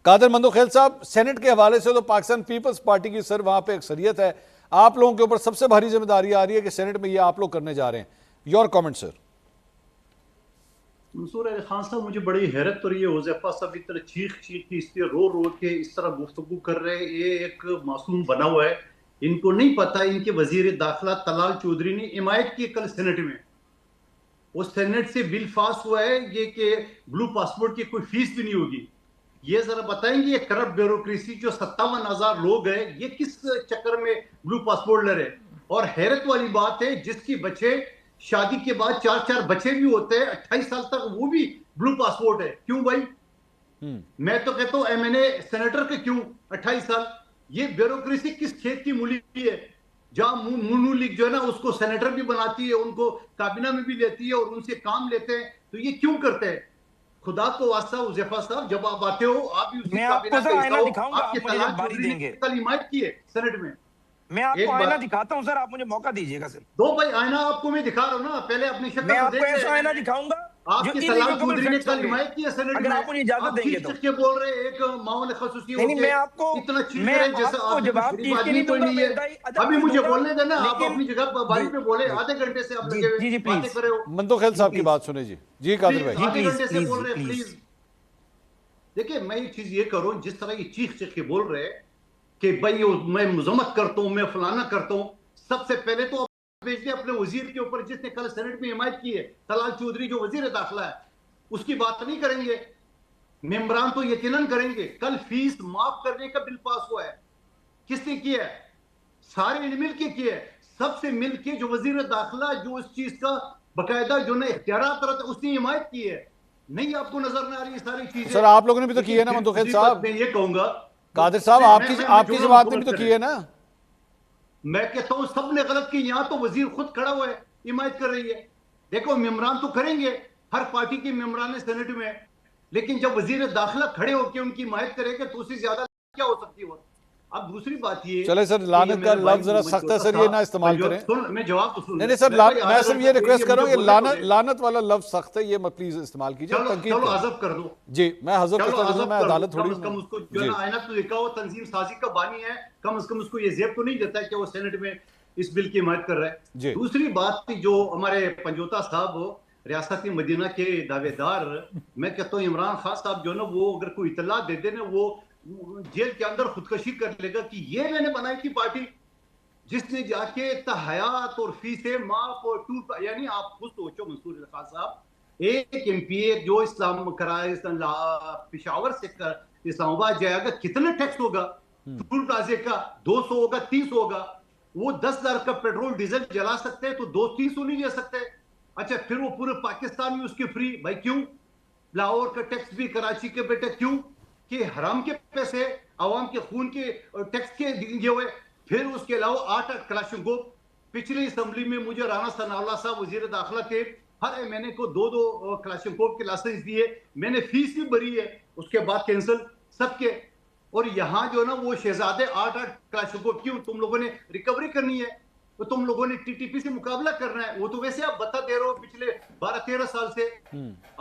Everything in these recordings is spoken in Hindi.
कादर मंदोखेल साहब, सेनेट के हवाले से तो पाकिस्तान पीपल्स पार्टी की सर वहां पे अक्सरियत है, आप लोगों के ऊपर सबसे भारी जिम्मेदारी आ रही है कि सेनेट में ये आप लोग करने जा रहे हैं। Your comment sir. Mansoor Ali Khan साहब, मुझे बड़ी हैरत हो रही है। हुज़ैफा साहब इस तरह चीख चीख के, इस तरह रो रो के इस तरह गुफ्तगू कर रहे हैं। ये एक मासूम बना हुआ है। इनको नहीं पता, इनके वजीर दाखिला तलाल चौधरी ने हिमायत की कल सेनेट में। वो सेनेट से बिल पास हुआ है ये कि ब्लू पासपोर्ट की कोई फीस भी नहीं होगी। ये जरा बताएंगे, ये करप्ट ब्यूरोक्रेसी जो 57,000 लोग हैं, ये किस चक्कर में ब्लू पासपोर्ट ले रहे। और हैरत वाली बात है, जिसकी बच्चे शादी के बाद 4-4 बच्चे भी होते हैं 28 साल तक, वो भी ब्लू पासपोर्ट है। क्यों भाई? मैं तो कहता हूं एमएनए सेनेटर के क्यों 28 साल? ये ब्यूरोक्रेसी किस खेत की मूली है, जहां मुनू लीग जो है ना उसको सेनेटर भी बनाती है, उनको काबिना में भी लेती है और उनसे काम लेते हैं। तो ये क्यों करते हैं? खुदा को वास्ता हुज़ैफा साहब, जब आप आते हो आप भी उसी काबिना का हिस्सा हो। आपके तलाल चौधरी ने कल हिमायत की है सेनेट में। मैं आपको आईना दिखाता हूं सर, आप मुझे मौका दीजिएगा सर। दो भाई, आईना आपको मैं दिखा रहा हूं ना, पहले अपनी शक्ल मैं तो आपको देख ऐसा आईना दिखाऊंगा आपके तलाल चौधरी ने कल हिमायत की है सेनेट में। अगर आप मुझे इजाजत देंगे तो। के बोल रहे एक मामले खसूसी नहीं, मैं आपको इतना चीज रहे जैसा आप जवाब शरीफ आदमी कोई नहीं है। अभी मुझे बोलने देना, आप अपनी जगह बारी पे बोले। आधे घंटे से आप लगे हुए बातें कर रहे हो। मंदोखेल साहब की बात सुने जी। जी कादिर भाई, आधे घंटे से बोल रहे हैं, प्लीज। देखिए, मैं ये चीज ये करूं, जिस तरह ये चीख चीख के बोल रहे हैं कि भाई मैं मजम्मत करता हूं, मैं फलाना करता हूं। सबसे पहले तो भेज दे अपने वजीर के ऊपर, जिसने कल सेनेट में हिमायत की है, तलाल चौधरी जो वजीर दाखिला है। उसकी बात नहीं करेंगे, मेंबरान तो यकीनन करेंगे। कल फीस माफ करने का बिल पास हुआ है, किसने किया है? सारे मिल के किया है, सबसे मिल के जो वजीर दाखिला जो इस चीज का बकायदा जो ना इख्तियारात रहा था, उसने हिमायत की है। नहीं, आपको नजर ना आ रही सारी चीजें? सर आप लोगों ने भी तो की है ना मंदोखेल साहब। मैं ये कहूंगा कादिर साहब, आपकी जमात ने भी तो की है ना। मैं कहता हूं सबने गलत की। यहां तो वजीर खुद खड़ा हुआ है, हिमायत कर रही है। देखो, मेम्बरान तो करेंगे, हर पार्टी के मेम्बरान है सेनेट में, लेकिन जब वजीर दाखिला खड़े होकर उनकी हिमायत करेंगे तो उससे ज्यादा क्या हो सकती है? अब दूसरी बात ये, चले सर, लानत का लफ्ज जरा सख्त है सर, ये ना इस्तेमाल करें। मैं जवाब तो सुन। नहीं सर, मैं सिर्फ ये रिक्वेस्ट कर रहा हूं, लानत वाला लफ्ज सख्त है, ये मत प्लीज इस्तेमाल कीजिए। चलो हजब कर दो जी, मैं हजब करता हूं, मैं अदालत थोड़ी। कम उसको जो है ना आईना तो देखा हो, तंजीम साजी का बानी है, कम से कम उसको ये जेब तो नहीं देता है कि वो सेनेट में इस बिल की हिमायत कर रहा है। दूसरी बात थी, जो हमारे पंजोता साहब रियासती मदीना के दावेदार, मैं कहता हूँ इमरान खान साहब जो ना, वो अगर कोई इतला दे दे ना, वो जेल के अंदर खुदकशी कर लेगा कि ये मैंने बनाई थी पार्टी जिसने जाके तहयात और फीसें माफ और टूर। यानी आप खुद सोचो मंसूर खान साहब, एक एमपीए जो इस्लाम कराए पिशावर से इस्लामाबाद जाएगा, कितना टैक्स होगा? टूल प्लाजे का 200 होगा, 300 होगा। वो 10,000 का पेट्रोल डीजल जला सकते हैं तो 200-300 नहीं ले सकते। अच्छा, फिर वो पूरे पाकिस्तान में उसके फ्री। भाई क्यों? लाहौर का टैक्स भी, कराची के बेटे क्यों? कि हराम के पैसे, आवाम के खून के टैक्स के दिए हुए। फिर उसके अलावा 8 क्लाशनकोव। पिछली असेंबली में मुझे राना सनाउल्लाह साहब वजीर दाखिला के, हर महीने को 2-2 क्लाशनकोव के लाइसेंस दिए। मैंने फीस भी भरी है, उसके बाद कैंसिल सबके। और यहां जो ना वो शहजादे 8-8 क्लाशनकोव क्यों? तुम लोगों ने रिकवरी करनी है, तो तुम लोगों ने टीटीपी से मुकाबला करना है। वो तो वैसे आप बता दे रहे हो पिछले 12-13 साल से।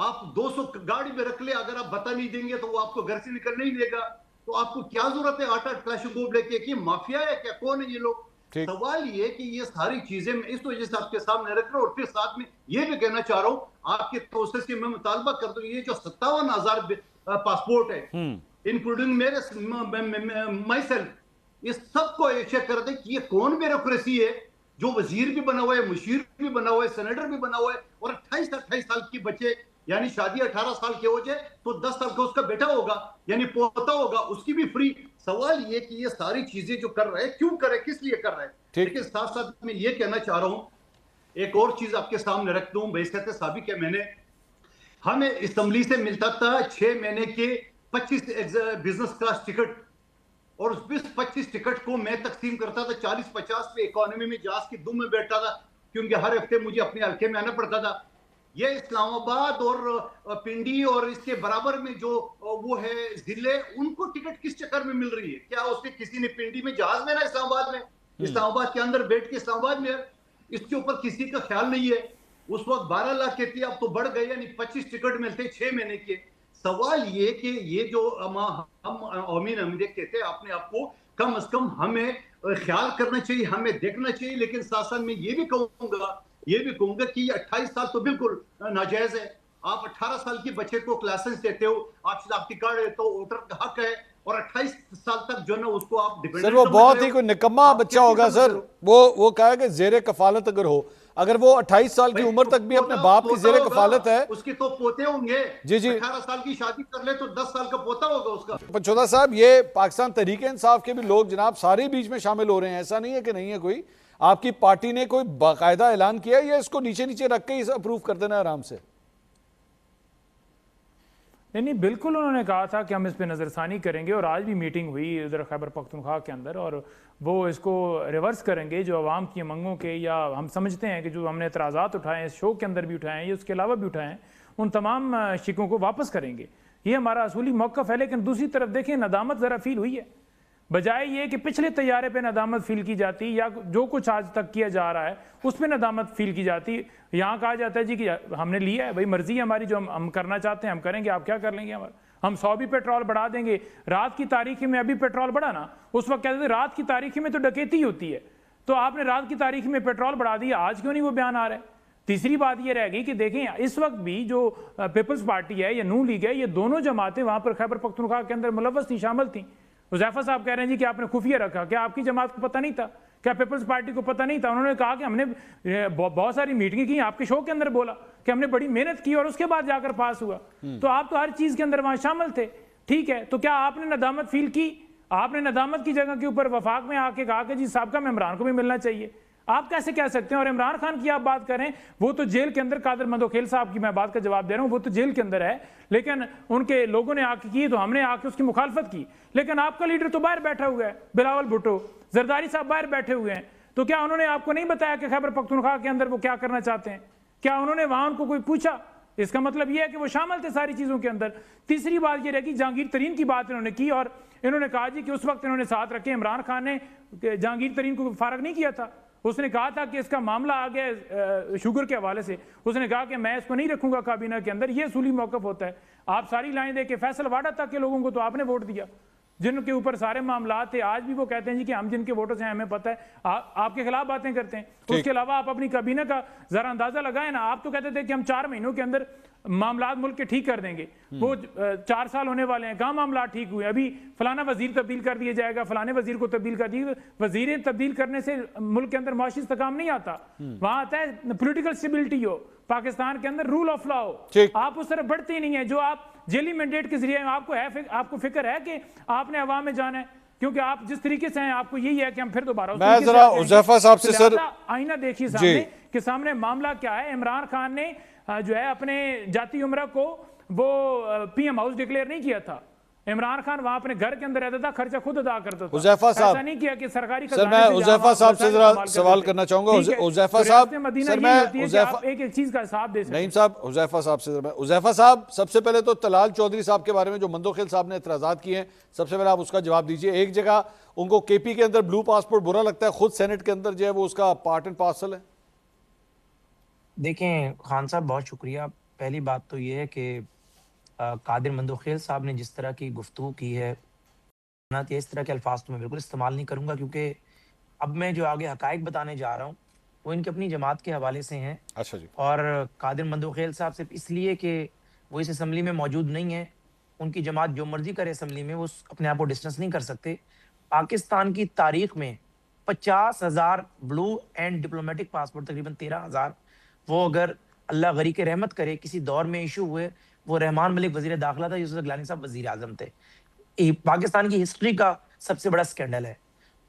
आप 200 गाड़ी में रख ले, अगर आप बता नहीं देंगे तो वो आपको घर से निकलने ही देगा। तो आपको क्या जरूरत है 8-8 क्लाशनकोव लेके? कि माफिया है क्या? कौन है ये लोग? सवाल ये कि ये सारी चीजें मैं इस वजह से आपके सामने रख रहा हूं। और फिर साथ में ये भी कहना चाह रहा हूं, आपके प्रोसेस से मैं मुतालबा कर दूं, ये जो 57,000 पासपोर्ट है, इंक्लूडिंग मेरे माई सेल्फ, ये सबको चेक कर दे कि ये कौन ब्यूरोक्रेसी है जो वजीर भी बना हुआ है, मुशीर भी बना हुआ है, सेनेटर भी बना हुआ है, और 28 साल की बच्चे, यानी शादी 18 साल के हो जाए तो 10 साल का उसका बेटा होगा, यानी पोता होगा, उसकी भी फ्री। सवाल ये कि ये सारी चीजें जो कर रहे हैं, क्यों कर रहे, किस लिए कर रहे हैं? लेकिन साथ साथ में ये कहना चाह रहा हूं, एक और चीज आपके सामने रख दूं। बहसत साबिक है, मैंने हमें असेंबली से मिलता था 6 महीने के 25 बिजनेस क्लास टिकट, और उस 20-25 टिकट को मैं तकसीम करता था 40-50 पे। इकोनॉमी में जहाज की दुम में बैठता था, क्योंकि हर हफ्ते मुझे अपने हल्के में आना पड़ता था। ये इस्लामाबाद और पिंडी और इसके बराबर में जो वो है जिले, उनको टिकट किस चक्कर में मिल रही है? क्या उसने किसी ने पिंडी में जहाज में ना, इस्लामाबाद में, इस्लामाबाद के अंदर बैठ के इस्लामाबाद में, इसके ऊपर किसी का ख्याल नहीं है। उस वक्त 12 लाख के थे, अब तो बढ़ गए, यानी 25 टिकट मिलते 6 महीने के। सवाल ये कि ये जो हम अवामी नमीदे कहते हैं अपने आप को, कम से कम हमें ख्याल करना चाहिए, हमें देखना चाहिए। लेकिन साथ साथ में ये भी कहूंगा कि ये 28 साल तो बिल्कुल नाजायज है। आप 18 साल के बच्चे को लाइसेंस देते हो, आप शनाख्ती कार्ड देते हो, वोटर का हक है, और 28 साल तक जो ना उसको आप डिपेंडेंट सर वो बहुत ही कोई निकम्मा बच्चा होगा सर, वो कहा कि जेरे कफालत अगर हो, अगर वो 28 साल की उम्र तक भी अपने बाप की जेरे कफालत है, उसके तो पोते होंगे। जी जी, 18 साल की शादी कर ले तो 10 साल का पोता होगा उसका। पंचोदा साहब, ये पाकिस्तान तहरीक इंसाफ के भी लोग जनाब सारे बीच में शामिल हो रहे हैं, ऐसा नहीं है कि नहीं है कोई? आपकी पार्टी ने कोई बाकायदा ऐलान किया या इसको नीचे नीचे रख के ही अप्रूव कर देना आराम से? नहीं, बिल्कुल उन्होंने कहा था कि हम इस पे नज़रसानी करेंगे, और आज भी मीटिंग हुई उधर खैबर पख्तूनख्वा के अंदर, और वो इसको रिवर्स करेंगे। जो आवाम की मंगों के, या हम समझते हैं कि जो हमने एतराज़ात उठाए हैं इस शो के अंदर भी उठाए हैं, या उसके अलावा भी उठाए हैं, उन तमाम शिकों को वापस करेंगे। ये हमारा असूली मौक़िफ़ है। लेकिन दूसरी तरफ देखें, नदामत ज़रा फील हुई है, बजाय ये कि पिछले तैयारे पे नदामत फील की जाती, या जो कुछ आज तक किया जा रहा है उस पर नदामत फील की जाती। यहाँ कहा जाता है जी कि हमने लिया है, भाई मर्जी है हमारी, जो हम करना चाहते हैं हम करेंगे, आप क्या कर लेंगे हमारा, हम 100 भी पेट्रोल बढ़ा देंगे। रात की तारीखी में अभी पेट्रोल बढ़ा ना, उस वक्त कहते थे रात की तारीखी में तो डकैती होती है, तो आपने रात की तारीखी में पेट्रोल बढ़ा दिया, आज क्यों नहीं वो बयान आ रहा है? तीसरी बात ये रह गई कि देखें, इस वक्त भी जो पीपल्स पार्टी है या नून लीग है, ये दोनों जमातें वहां पर खैबर पख्तूनख्वा के अंदर मुलव्वस थी, शामिल थी। हुज़ैफा साहब कह रहे हैं जी कि आपने खुफिया रखा, क्या आपकी जमात को पता नहीं था? क्या पीपल्स पार्टी को पता नहीं था? उन्होंने कहा कि हमने बहुत सारी मीटिंग की, आपके शो के अंदर बोला कि हमने बड़ी मेहनत की और उसके बाद जाकर पास हुआ। तो आप तो हर चीज के अंदर वहां शामिल थे, ठीक है, तो क्या आपने नदामत फील की? आपने नदामत की जगह के ऊपर वफाक में आके कहा कि जी साहब का इमरान को भी मिलना चाहिए। आप कैसे कह सकते हैं? और इमरान खान की आप बात करें, वो तो जेल के अंदर, कादिर मंदोखेल साहब की मैं बात का जवाब दे रहा हूं, वो तो जेल के अंदर है, लेकिन उनके लोगों ने आके की तो हमने आके उसकी मुखालफत की। लेकिन आपका लीडर तो बाहर बैठा हुआ है, बिलावल भुट्टो, जरदारी साहब बाहर बैठे हुए हैं, तो क्या उन्होंने आपको नहीं बताया कि खैबर पख्तूनख्वा के अंदर वो क्या करना चाहते हैं? क्या उन्होंने वहां उनको कोई पूछा? इसका मतलब यह है कि वो शामिल थे सारी चीजों के अंदर। तीसरी बात यह रही, जहांगीर तरीन की बात इन्होंने की, और इन्होंने कहा जी कि उस वक्त इन्होंने साथ रखे, इमरान खान ने जहांगीर तरीन को फारग नहीं किया था। उसने कहा था कि इसका मामला आ गया शुगर के हवाले से, उसने कहा कि मैं इसको नहीं रखूंगा काबीना के अंदर। ये असूली मौक़िफ़ होता है। आप सारी लाइन दे के फैसल वाडा तक के लोगों को तो आपने वोट दिया, जिनके ऊपर सारे मामला थे। आज भी वो कहते हैं जी कि हम जिनके वोटर्स हैं हमें पता है, आपके खिलाफ बातें करते हैं। उसके अलावा आप अपनी काबीना का जरा अंदाजा लगाएं ना। आप तो कहते थे कि हम 4 महीनों के अंदर मामला मुल्क के ठीक कर देंगे, वो 4 साल होने वाले हैं, कहाँ मामला ठीक हुए? अभी फलाना वजीर तब्दील कर दिया जाएगा, फलाने वजीर को तब्दील कर दिया। वजीरें तब्दील करने से मुल्क के अंदर मुआशी इस्तेकाम नहीं आता, वहां आता है पोलिटिकल स्टेबिलिटी हो, पाकिस्तान के अंदर रूल ऑफ लॉ हो। आप उस तरफ बढ़ते ही नहीं है। जो आप जेली मैंडेट के जरिए आपको फिक्र है कि आपने अवाम में जाना है, क्योंकि आप जिस तरीके से हैं आपको यही है कि हम फिर दोबारा हुज़ैफा साहब से सर आईना देखिए सामने कि सामने मामला क्या है। इमरान खान ने जो है अपने जाती उम्र को वो पीएम हाउस डिक्लेयर नहीं किया था। इमरान खान वहां अपने घर के अंदर रहता था, खर्चा खुद अदा करता था। हुज़ैफा साहब, ऐसा नहीं किया कि सरकारी सर मैं हुज़ैफा साहब से जरा सवाल करना चाहूंगा। हुज़ैफा साहब, सर मैं एक चीज का हिसाब दे नहीं साहब, हुज़ैफा साहब से हुज़ैफा साहब, सबसे पहले तो तलाल चौधरी साहब के बारे में जो मंदोखेल साहब ने एतराज़ात किए हैं, सबसे पहले आप उसका जवाब दीजिए। एक जगह उनको केपी के अंदर ब्लू पासपोर्ट बुरा लगता है, खुद सेनेट के अंदर जो है वो उसका पार्ट एंड पार्सल है। देखें खान साहब, बहुत शुक्रिया। पहली बात तो ये है कि कादिर मंदोखेल साहब ने जिस तरह की गुफ्तगू की है, इस तरह के अल्फाज तो मैं बिल्कुल इस्तेमाल नहीं करूंगा, क्योंकि अब मैं जो आगे हकायक बताने जा रहा हूँ वो इनकी अपनी जमात के हवाले से हैं। अच्छा जी। और कादिर मंदोखेल साहब सिर्फ इसलिए कि वो इस असम्बली में मौजूद नहीं है, उनकी जमात जो मर्जी करे असम्बली में, वो अपने आप को डिस्टेंस नहीं कर सकते। पाकिस्तान की तारीख में 50,000 ब्लू एंड डिप्लोमेटिक पासपोर्ट, तकरीबन 13,000, वो अगर अल्लाह गरी के रहमत करे किसी दौर में इशू हुए, वो रहमान मलिक वजीर दाखिला था, यूसुफ गिलानी साहब वजीर आजम थे। पाकिस्तान की हिस्ट्री का सबसे बड़ा स्कैंडल है।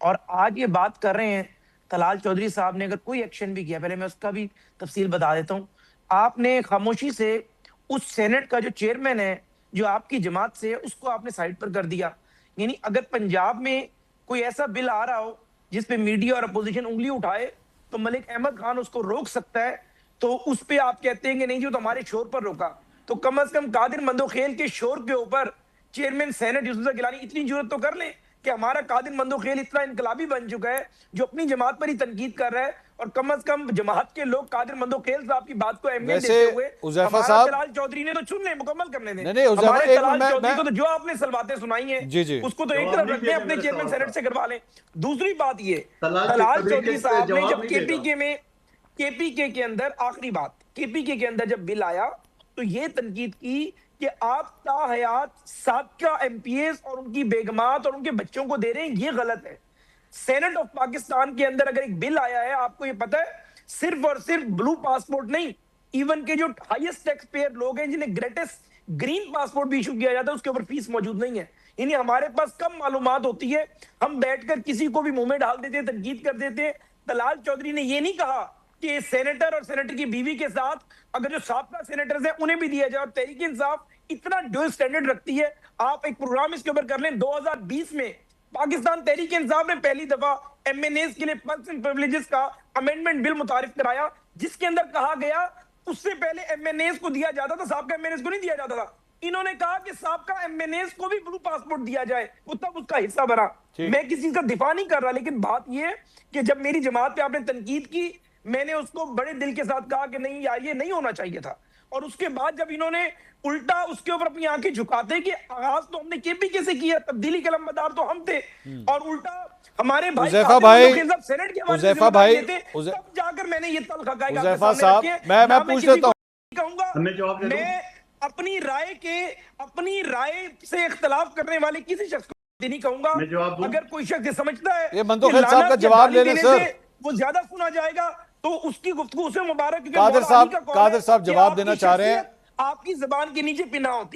और आज ये बात कर रहे हैं तलाल चौधरी साहब ने अगर कोई एक्शन भी किया, पहले मैं उसका भी तफसील बता देता हूँ। आपने खामोशी से उस सेनेट का जो चेयरमैन है जो आपकी जमात से है, उसको आपने साइड पर कर दिया। यानी अगर पंजाब में कोई ऐसा बिल आ रहा हो जिसपे मीडिया और अपोजिशन उंगली उठाए तो मलिक अहमद खान उसको रोक सकता है, तो उस पे आप कहते हैं कि नहीं जो तो हमारे शोर पर रोका। तो कम से कम कादिर मंदोखेल के शोर के ऊपर चेयरमैन सेनेट यूसुफ गिलानी इतनी जरूरत तो कर ले कि हमारा कादिर मंदोखेल इतना इनकलाबी बन चुका है जो अपनी जमात पर ही तनकीद कर रहा है और कम से कम जमात के लोग कादिर मंदोखेल साहब की बात को अहमियत वैसे देते हुए उज़ैफा हमारा साहब- तलाल चौधरी ने तो चुन ले, मुकम्मल करने दें। नहीं, उज़ैफा, हमारे एक तलाल मिनट, चौधरी मैं- को तो जो आपने सलवातें सुनाई हैं जी, जी। उसको तो एक जवाब तरफ नहीं रख दें, दिया अपने मेरे चेयरमैन सवाल सेनेट से करवा लें। दूसरी बात ये, तलाल तलाल चौधरी चौधरी के साहब ने जवाब जब नहीं केपीके देगा। में केपीके के अंदर, आखिरी बात, केपीके के अंदर जब बिल आया तो ये तनकीद की कि आप ताहयात साबका एमपीएस और उनकी बेगमात और उनके बच्चों को दे रहे हैं, ये गलत है। सेनेट ऑफ पाकिस्तान के अंदर अगर एक बिल आया है, आपको ये पता है, सिर्फ और सिर्फ ब्लू पासपोर्ट नहीं, इवन के जो हाईएस्ट टैक्स पेयर लोग हैं जिन्हें ग्रेटेस्ट ग्रीन पासपोर्ट भी इशू किया जाता है, उसके ऊपर फीस मौजूद नहीं है। यानी हमारे पास कम मालूमात होती है, हम बैठकर किसी को भी मुंह में डाल देते हैं, तनकीद कर देते हैं। तलाल चौधरी ने ये नहीं कहा कि सेनेटर और सेनेटर की बीवी के साथ अगर जो साबका सेनेटर्स हैं उन्हें भी दिया जाए, और तहरीक इंसाफ इतना ड्यूल स्टैंडर्ड रखती है। आप एक प्रोग्राम इसके ऊपर कर लें, 2020 में पाकिस्तान तहरीक इंसाफ ने पहली दफा एमएनएस के लिए पर्क्स एंड प्रिविलेजेस का अमेंडमेंट बिल मुतारिफ कराया, जिसके अंदर कहा गया उससे पहले एमएनएस को दिया जाता था, साबका एमएनएस को नहीं दिया जाता था। इन्होंने कहा कि साबका एमएनएस को भी ब्लू पासपोर्ट दिया जाए, वो तब उसका हिस्सा बना। मैं किसी का दिफा नहीं कर रहा, लेकिन बात यह कि जब मेरी जमात पे आपने तनकीद की, मैंने उसको बड़े दिल के साथ कहा कि नहीं यार, ये नहीं होना चाहिए था। और उसके बाद जब इन्होंने उल्टा उसके ऊपर अपनी आंखें झुकाते कि आगाज तो हमने केपीके से किया, तब्दीली के लंबरदार तो हम थे, और उल्टा हमारे भाई उज़ैफा भाई, सेनेट के हवाले से उज़ैफा जिम्मेदारी भाई, लेते, तब जाकर मैंने ये तल्ख हक़ाइक़ आपके उज़ैफा सामने साहब, रखे। मैं ना पूछ किसी लेता को हूं। कहूंगा, मैं जवाब दे दूं? मैं अपनी राय से इख्तलाफ करने वाले किसी शख्स को नहीं कहूंगा। मैं जवाब दूं? अगर कोई शख्स ये समझता है ये मंदोखेल कि साहब का लानत या जवाब गाली ले लें, देने सर। से वो ज्यादा सुना जाएगा, तो उसकी गुफ्तगू उसे मुबारक, क्योंकि कादिर मौला अली साहब- का कौल कादिर है साहब कि जवाब आपकी देना चाह रहे हैं। शख्सियत आपकी जुबान के नीचे पिना होती है।